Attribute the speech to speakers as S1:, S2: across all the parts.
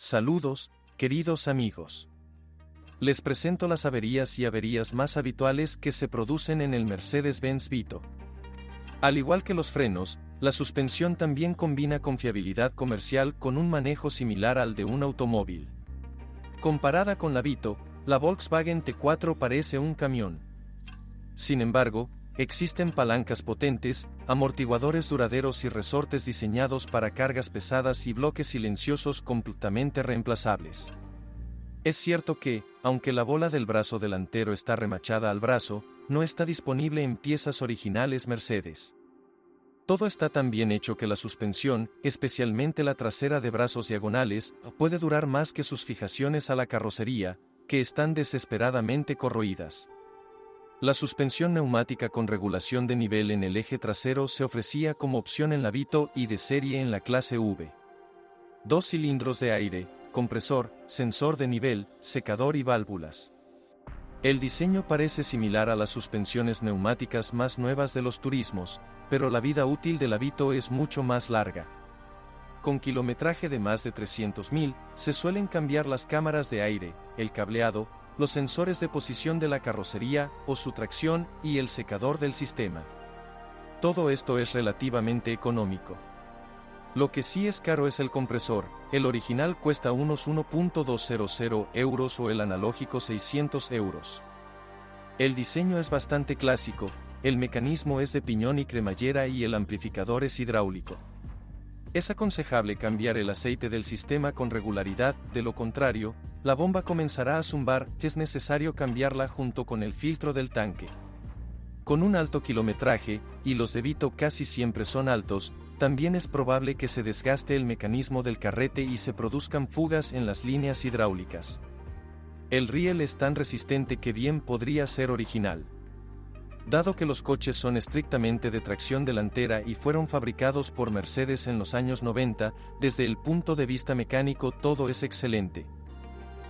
S1: Saludos, queridos amigos. Les presento las averías más habituales que se producen en el Mercedes-Benz Vito. Al igual que los frenos, la suspensión también combina confiabilidad comercial con un manejo similar al de un automóvil. Comparada con la Vito, la Volkswagen T4 parece un camión. Sin embargo, existen palancas potentes, amortiguadores duraderos y resortes diseñados para cargas pesadas y bloques silenciosos completamente reemplazables. Es cierto que, aunque la bola del brazo delantero está remachada al brazo, no está disponible en piezas originales Mercedes. Todo está tan bien hecho que la suspensión, especialmente la trasera de brazos diagonales, puede durar más que sus fijaciones a la carrocería, que están desesperadamente corroídas. La suspensión neumática con regulación de nivel en el eje trasero se ofrecía como opción en la Vito y de serie en la clase V. 2 cilindros de aire, compresor, sensor de nivel, secador y válvulas. El diseño parece similar a las suspensiones neumáticas más nuevas de los turismos, pero la vida útil de la Vito es mucho más larga. Con kilometraje de más de 300.000, se suelen cambiar las cámaras de aire, el cableado, los sensores de posición de la carrocería o su tracción y el secador del sistema. Todo esto es relativamente económico. Lo que sí es caro es el compresor. El original cuesta unos 1.200 euros o el analógico 600 euros. El diseño es bastante clásico, el mecanismo es de piñón y cremallera y el amplificador es hidráulico. Es aconsejable cambiar el aceite del sistema con regularidad, de lo contrario, la bomba comenzará a zumbar, es necesario cambiarla junto con el filtro del tanque. Con un alto kilometraje, y los de Vito casi siempre son altos, también es probable que se desgaste el mecanismo del carrete y se produzcan fugas en las líneas hidráulicas. El riel es tan resistente que bien podría ser original. Dado que los coches son estrictamente de tracción delantera y fueron fabricados por Mercedes en los años 90, desde el punto de vista mecánico todo es excelente.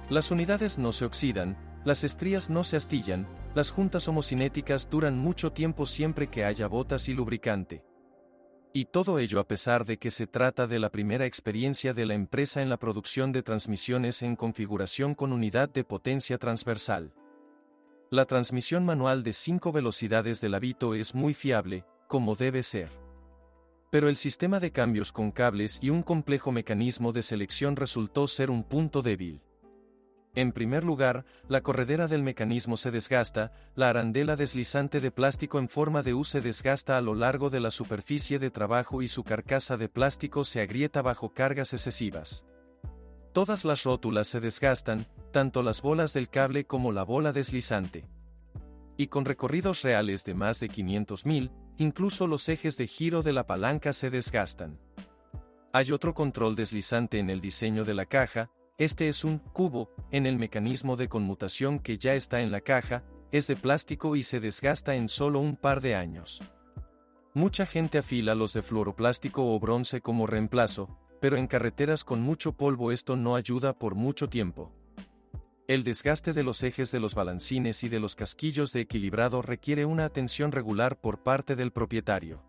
S1: Las unidades no se oxidan, las estrías no se astillan, las juntas homocinéticas duran mucho tiempo siempre que haya botas y lubricante. Y todo ello a pesar de que se trata de la primera experiencia de la empresa en la producción de transmisiones en configuración con unidad de potencia transversal. La transmisión manual de 5 velocidades de la Vito es muy fiable, como debe ser. Pero el sistema de cambios con cables y un complejo mecanismo de selección resultó ser un punto débil. En primer lugar, la corredera del mecanismo se desgasta, la arandela deslizante de plástico en forma de U se desgasta a lo largo de la superficie de trabajo y su carcasa de plástico se agrieta bajo cargas excesivas. Todas las rótulas se desgastan, tanto las bolas del cable como la bola deslizante. Y con recorridos reales de más de 500.000, incluso los ejes de giro de la palanca se desgastan. Hay otro control deslizante en el diseño de la caja. Este es un cubo, en el mecanismo de conmutación que ya está en la caja, es de plástico y se desgasta en solo un par de años. Mucha gente afila los de fluoroplástico o bronce como reemplazo, pero en carreteras con mucho polvo esto no ayuda por mucho tiempo. El desgaste de los ejes de los balancines y de los casquillos de equilibrado requiere una atención regular por parte del propietario.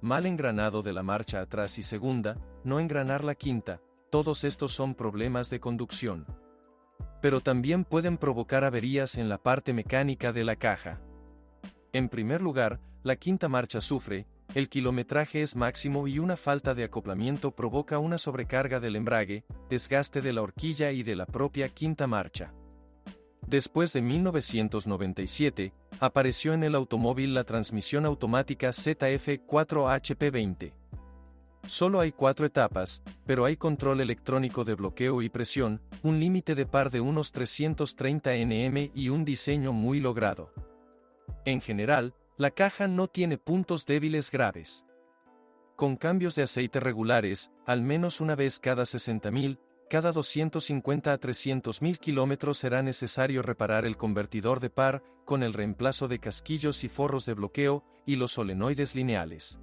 S1: Mal engranado de la marcha atrás y segunda, no engranar la quinta. Todos estos son problemas de conducción. Pero también pueden provocar averías en la parte mecánica de la caja. En primer lugar, la quinta marcha sufre, el kilometraje es máximo y una falta de acoplamiento provoca una sobrecarga del embrague, desgaste de la horquilla y de la propia quinta marcha. Después de 1997, apareció en el automóvil la transmisión automática ZF4HP20. Solo hay 4 etapas, pero hay control electrónico de bloqueo y presión, un límite de par de unos 330 Nm y un diseño muy logrado. En general, la caja no tiene puntos débiles graves. Con cambios de aceite regulares, al menos una vez cada 60.000, cada 250 a 300.000 kilómetros será necesario reparar el convertidor de par, con el reemplazo de casquillos y forros de bloqueo, y los solenoides lineales.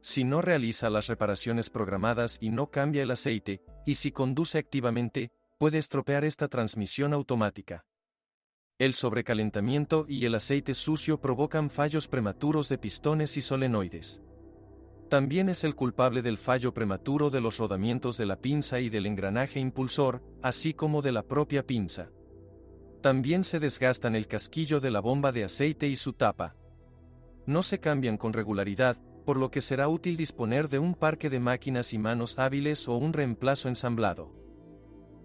S1: Si no realiza las reparaciones programadas y no cambia el aceite, y si conduce activamente, puede estropear esta transmisión automática. El sobrecalentamiento y el aceite sucio provocan fallos prematuros de pistones y solenoides. También es el culpable del fallo prematuro de los rodamientos de la pinza y del engranaje impulsor, así como de la propia pinza. También se desgastan el casquillo de la bomba de aceite y su tapa. No se cambian con regularidad, por lo que será útil disponer de un parque de máquinas y manos hábiles o un reemplazo ensamblado.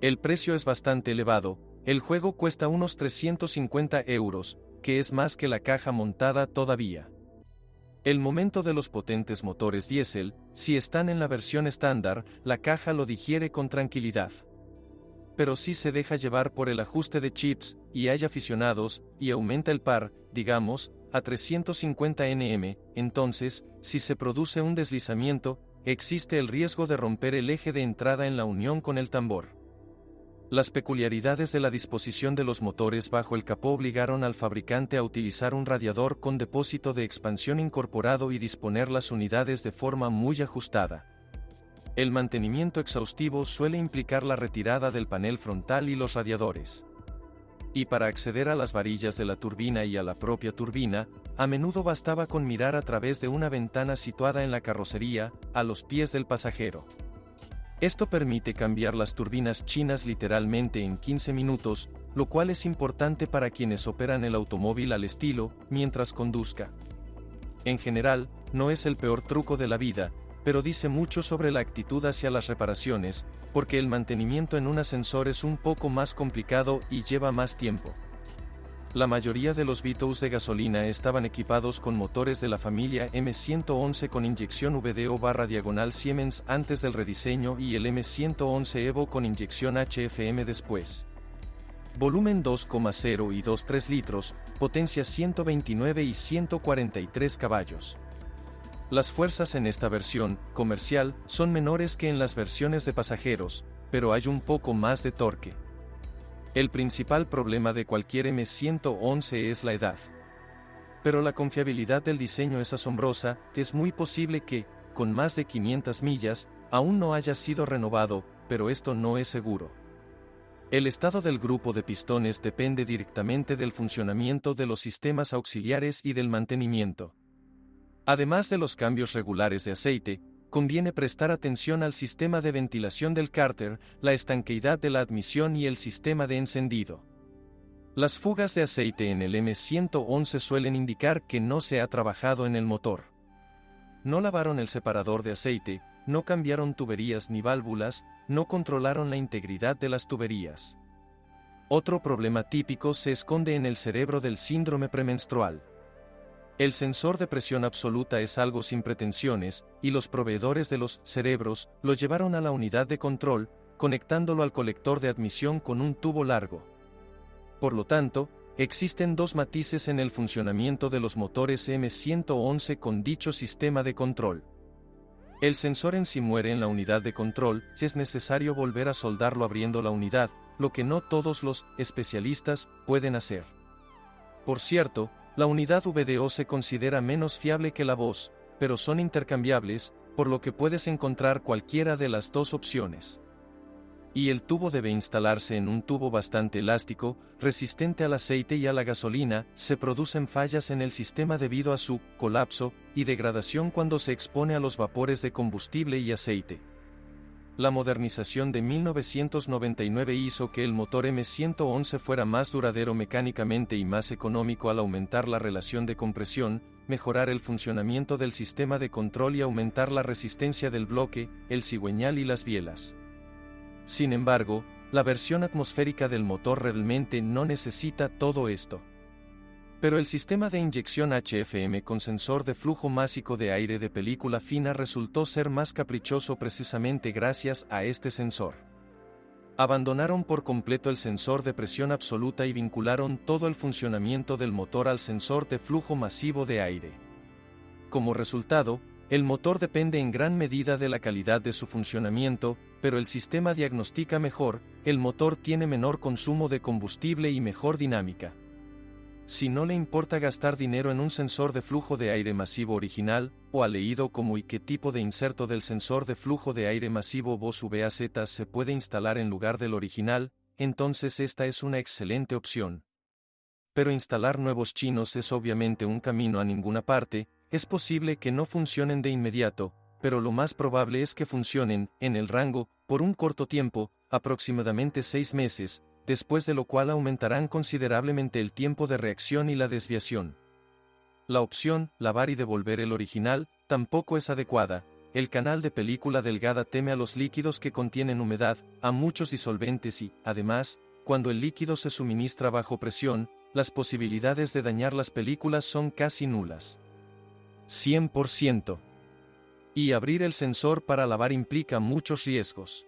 S1: El precio es bastante elevado, el juego cuesta unos 350 €, que es más que la caja montada todavía. El momento de los potentes motores diésel, si están en la versión estándar, la caja lo digiere con tranquilidad. Pero si se deja llevar por el ajuste de chips, y hay aficionados, y aumenta el par, digamos, a 350 Nm, entonces, si se produce un deslizamiento, existe el riesgo de romper el eje de entrada en la unión con el tambor. Las peculiaridades de la disposición de los motores bajo el capó obligaron al fabricante a utilizar un radiador con depósito de expansión incorporado y disponer las unidades de forma muy ajustada. El mantenimiento exhaustivo suele implicar la retirada del panel frontal y los radiadores. Y para acceder a las varillas de la turbina y a la propia turbina, a menudo bastaba con mirar a través de una ventana situada en la carrocería, a los pies del pasajero. Esto permite cambiar las turbinas chinas literalmente en 15 minutos, lo cual es importante para quienes operan el automóvil al estilo, mientras conduzca. En general, no es el peor truco de la vida, pero dice mucho sobre la actitud hacia las reparaciones, porque el mantenimiento en un ascensor es un poco más complicado y lleva más tiempo. La mayoría de los Vitos de gasolina estaban equipados con motores de la familia M111 con inyección VDO/diagonal Siemens antes del rediseño y el M111 Evo con inyección HFM después. Volumen 2,0 y 2,3 litros, potencia 129 y 143 caballos. Las fuerzas en esta versión, comercial, son menores que en las versiones de pasajeros, pero hay un poco más de torque. El principal problema de cualquier M111 es la edad. Pero la confiabilidad del diseño es asombrosa, es muy posible que, con más de 500 millas, aún no haya sido renovado, pero esto no es seguro. El estado del grupo de pistones depende directamente del funcionamiento de los sistemas auxiliares y del mantenimiento. Además de los cambios regulares de aceite, conviene prestar atención al sistema de ventilación del cárter, la estanqueidad de la admisión y el sistema de encendido. Las fugas de aceite en el M111 suelen indicar que no se ha trabajado en el motor. No lavaron el separador de aceite, no cambiaron tuberías ni válvulas, no controlaron la integridad de las tuberías. Otro problema típico se esconde en el cerebro del síndrome premenstrual. El sensor de presión absoluta es algo sin pretensiones, y los proveedores de los cerebros lo llevaron a la unidad de control, conectándolo al colector de admisión con un tubo largo. Por lo tanto, existen dos matices en el funcionamiento de los motores M111 con dicho sistema de control. El sensor en sí muere en la unidad de control, si es necesario volver a soldarlo abriendo la unidad, lo que no todos los especialistas pueden hacer. Por cierto, la unidad VDO se considera menos fiable que la voz, pero son intercambiables, por lo que puedes encontrar cualquiera de las dos opciones. Y el tubo debe instalarse en un tubo bastante elástico, resistente al aceite y a la gasolina. Se producen fallas en el sistema debido a su colapso y degradación cuando se expone a los vapores de combustible y aceite. La modernización de 1999 hizo que el motor M111 fuera más duradero mecánicamente y más económico al aumentar la relación de compresión, mejorar el funcionamiento del sistema de control y aumentar la resistencia del bloque, el cigüeñal y las bielas. Sin embargo, la versión atmosférica del motor realmente no necesita todo esto. Pero el sistema de inyección HFM con sensor de flujo másico de aire de película fina resultó ser más caprichoso precisamente gracias a este sensor. Abandonaron por completo el sensor de presión absoluta y vincularon todo el funcionamiento del motor al sensor de flujo masivo de aire. Como resultado, el motor depende en gran medida de la calidad de su funcionamiento, pero el sistema diagnostica mejor, el motor tiene menor consumo de combustible y mejor dinámica. Si no le importa gastar dinero en un sensor de flujo de aire masivo original, o ha leído cómo y qué tipo de inserto del sensor de flujo de aire masivo Bosch VAZ se puede instalar en lugar del original, entonces esta es una excelente opción. Pero instalar nuevos chinos es obviamente un camino a ninguna parte. Es posible que no funcionen de inmediato, pero lo más probable es que funcionen, en el rango, por un corto tiempo, aproximadamente 6 meses, después de lo cual aumentarán considerablemente el tiempo de reacción y la desviación. La opción, lavar y devolver el original, tampoco es adecuada. El canal de película delgada teme a los líquidos que contienen humedad, a muchos disolventes y, además, cuando el líquido se suministra bajo presión, las posibilidades de dañar las películas son casi nulas. 100%. Y abrir el sensor para lavar implica muchos riesgos.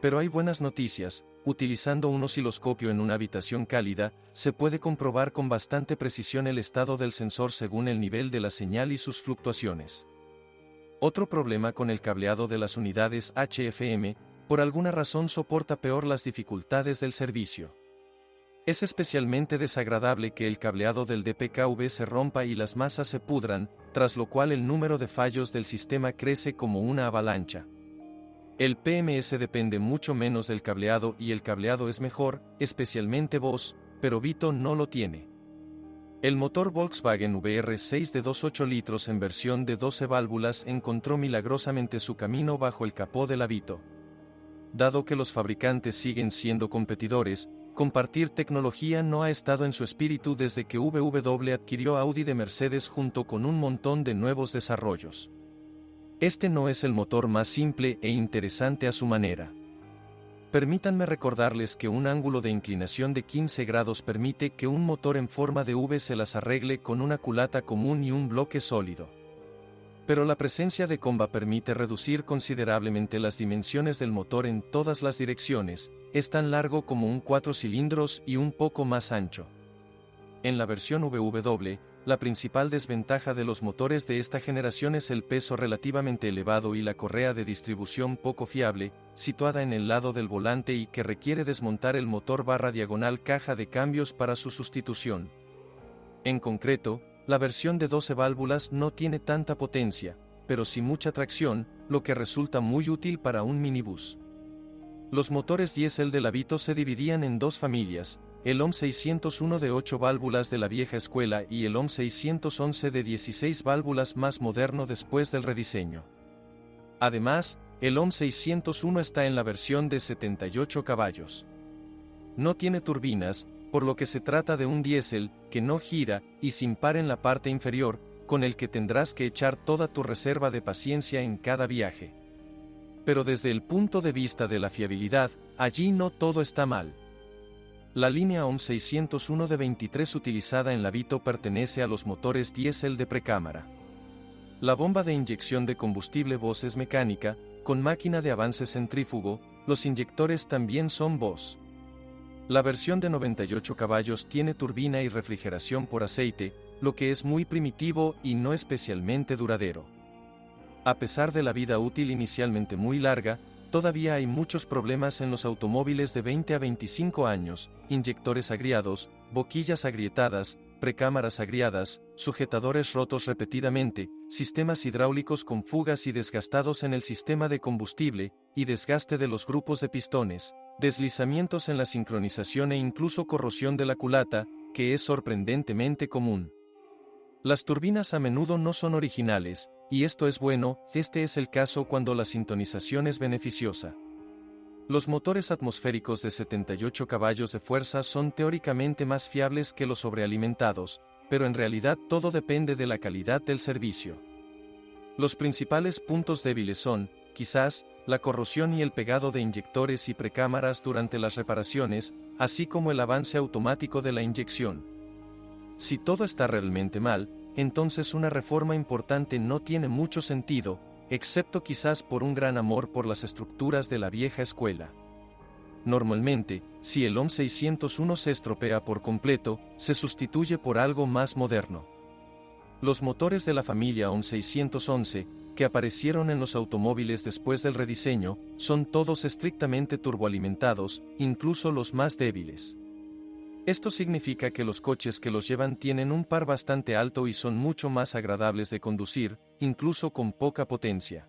S1: Pero hay buenas noticias. Utilizando un osciloscopio en una habitación cálida, se puede comprobar con bastante precisión el estado del sensor según el nivel de la señal y sus fluctuaciones. Otro problema con el cableado de las unidades HFM, por alguna razón soporta peor las dificultades del servicio. Es especialmente desagradable que el cableado del DPKV se rompa y las masas se pudran, tras lo cual el número de fallos del sistema crece como una avalancha. El PMS depende mucho menos del cableado y el cableado es mejor, especialmente Bosch, pero Vito no lo tiene. El motor Volkswagen VR6 de 2.8 litros en versión de 12 válvulas encontró milagrosamente su camino bajo el capó de la Vito. Dado que los fabricantes siguen siendo competidores, compartir tecnología no ha estado en su espíritu desde que VW adquirió Audi de Mercedes junto con un montón de nuevos desarrollos. Este no es el motor más simple e interesante a su manera. Permítanme recordarles que un ángulo de inclinación de 15 grados permite que un motor en forma de V se las arregle con una culata común y un bloque sólido. Pero la presencia de comba permite reducir considerablemente las dimensiones del motor en todas las direcciones, es tan largo como un 4 cilindros y un poco más ancho. En la versión VW, la principal desventaja de los motores de esta generación es el peso relativamente elevado y la correa de distribución poco fiable, situada en el lado del volante y que requiere desmontar el motor /diagonal caja de cambios para su sustitución. En concreto, la versión de 12 válvulas no tiene tanta potencia, pero sí mucha tracción, lo que resulta muy útil para un minibús. Los motores diésel de la Vito se dividían en dos familias, el OM 601 de 8 válvulas de la vieja escuela y el OM 611 de 16 válvulas más moderno después del rediseño. Además, el OM 601 está en la versión de 78 caballos. No tiene turbinas, por lo que se trata de un diésel que no gira y sin par en la parte inferior, con el que tendrás que echar toda tu reserva de paciencia en cada viaje. Pero desde el punto de vista de la fiabilidad, allí no todo está mal. La línea OM 601 de 23 utilizada en la Vito pertenece a los motores diésel de precámara. La bomba de inyección de combustible Bosch es mecánica, con máquina de avance centrífugo, los inyectores también son Bosch. La versión de 98 caballos tiene turbina y refrigeración por aceite, lo que es muy primitivo y no especialmente duradero. A pesar de la vida útil inicialmente muy larga, todavía hay muchos problemas en los automóviles de 20 a 25 años, inyectores agriados, boquillas agrietadas, precámaras agriadas, sujetadores rotos repetidamente, sistemas hidráulicos con fugas y desgastados en el sistema de combustible, y desgaste de los grupos de pistones, deslizamientos en la sincronización e incluso corrosión de la culata, que es sorprendentemente común. Las turbinas a menudo no son originales, y esto es bueno, este es el caso cuando la sintonización es beneficiosa. Los motores atmosféricos de 78 caballos de fuerza son teóricamente más fiables que los sobrealimentados, pero en realidad todo depende de la calidad del servicio. Los principales puntos débiles son, quizás, la corrosión y el pegado de inyectores y precámaras durante las reparaciones, así como el avance automático de la inyección. Si todo está realmente mal, entonces una reforma importante no tiene mucho sentido, excepto quizás por un gran amor por las estructuras de la vieja escuela. Normalmente, si el OM 601 se estropea por completo, se sustituye por algo más moderno. Los motores de la familia OM 611, que aparecieron en los automóviles después del rediseño, son todos estrictamente turboalimentados, incluso los más débiles. Esto significa que los coches que los llevan tienen un par bastante alto y son mucho más agradables de conducir, incluso con poca potencia.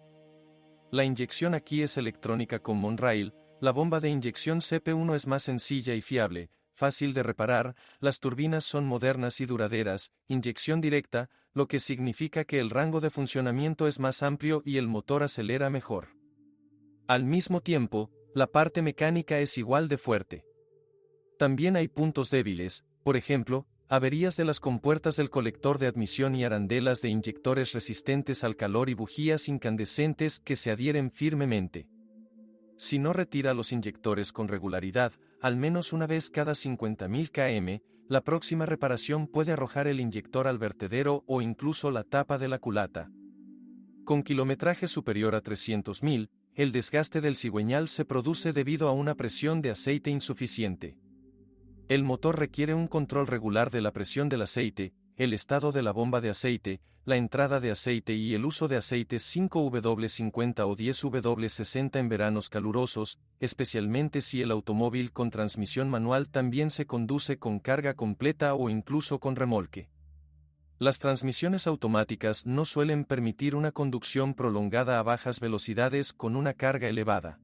S1: La inyección aquí es electrónica con Monrail, la bomba de inyección CP1 es más sencilla y fiable, fácil de reparar, las turbinas son modernas y duraderas, inyección directa, lo que significa que el rango de funcionamiento es más amplio y el motor acelera mejor. Al mismo tiempo, la parte mecánica es igual de fuerte. También hay puntos débiles, por ejemplo, averías de las compuertas del colector de admisión y arandelas de inyectores resistentes al calor y bujías incandescentes que se adhieren firmemente. Si no retira los inyectores con regularidad, al menos una vez cada 50.000 km, la próxima reparación puede arrojar el inyector al vertedero o incluso la tapa de la culata. Con kilometraje superior a 300.000, el desgaste del cigüeñal se produce debido a una presión de aceite insuficiente. El motor requiere un control regular de la presión del aceite, el estado de la bomba de aceite, la entrada de aceite y el uso de aceites 5W50 o 10W60 en veranos calurosos, especialmente si el automóvil con transmisión manual también se conduce con carga completa o incluso con remolque. Las transmisiones automáticas no suelen permitir una conducción prolongada a bajas velocidades con una carga elevada.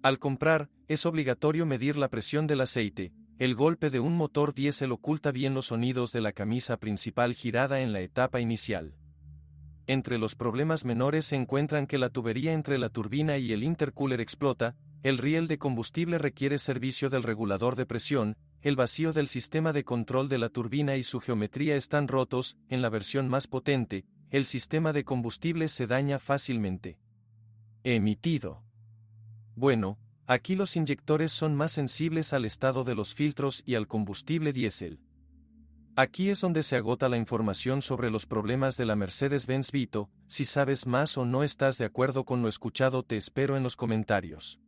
S1: Al comprar, es obligatorio medir la presión del aceite. El golpe de un motor diésel oculta bien los sonidos de la camisa principal girada en la etapa inicial. Entre los problemas menores se encuentran que la tubería entre la turbina y el intercooler explota, el riel de combustible requiere servicio del regulador de presión, el vacío del sistema de control de la turbina y su geometría están rotos. En la versión más potente, el sistema de combustible se daña fácilmente. Emitido. Bueno, aquí los inyectores son más sensibles al estado de los filtros y al combustible diésel. Aquí es donde se agota la información sobre los problemas de la Mercedes-Benz Vito. Si sabes más o no estás de acuerdo con lo escuchado, te espero en los comentarios.